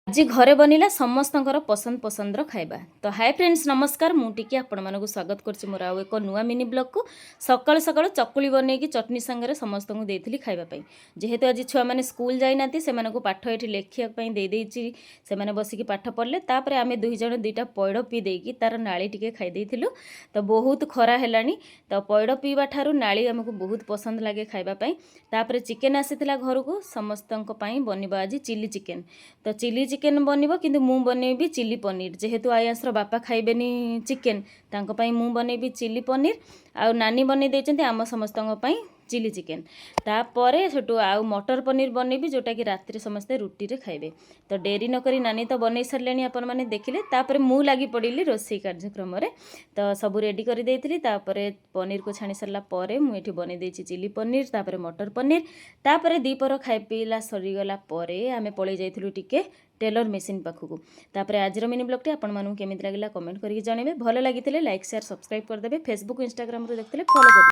आज घरे बनला समस्तଙ୍କର पसंद पसंदर खाଇବା। तो हाय फ्रेंड्स नमस्कार मुझे आपण मानक स्वागत करछि मोर आउ एक नुआ मिनी ब्लॉग को सकाळ सकाळ चकुली बनैकी चटनी संगे समस्त को देइथिली खाଇବା पई। जेहेतु आज छुआ माने स्कूल जाई नाती से मानको पाठ एठी लेखिया पई दे देइछि से माने बसिकी पाठ पढ़ले तापर आमे दुई जण दुईटा पयड़ पी देकी तार नाली टिके खाई देइथिलु। तो बहुत खरा हेलानी तो पयड़ पीवा ठारू नाली हमको बहुत पसंद लागे खाଇବା पई। तापर चिकन आसीथिला घर को समस्तंक पई बनिबा आज चिली चिकन। तो चिली चिकेन बनइबो किंतु मु बनइबी चिली पनीर जेहेतु आयांसर बापा खाइबेनी चिकेन तांको पई मु बनइबी चिली पनीर आ नानी बनै देइचंती आम समस्तंक पई चिली चिकेन। तापरे छोटू आउ मटर पनीर बनइबी जोटा कि रात्रि समस्ते रुटी रे खाइबे। तो डेरी न करी नानी तो बनै सरलेनी अपन माने देखिले तापरे मु लागी पड़िली रोसई कार्यक्रम रे। तो सब रेडी करि देइथिली तापरे पनीर को छाणी सरला परे मु एठी बनै देइछि चिली पनीर तापरे मटर पनीर तापरे दीपर खाइ पीला सरी गला परे आमे पळै जाइथिलु टिके टेलर मेसिन पाखकू। तापरे आज मिनी ब्लॉगटी आपण मानू केमिति लागिला कमेंट करके जणेबे। भलो लागिथिले लाइक शेयर सब्सक्राइब कर देबे। फेसबुक इंस्टाग्राम रे देखथिले फॉलो कर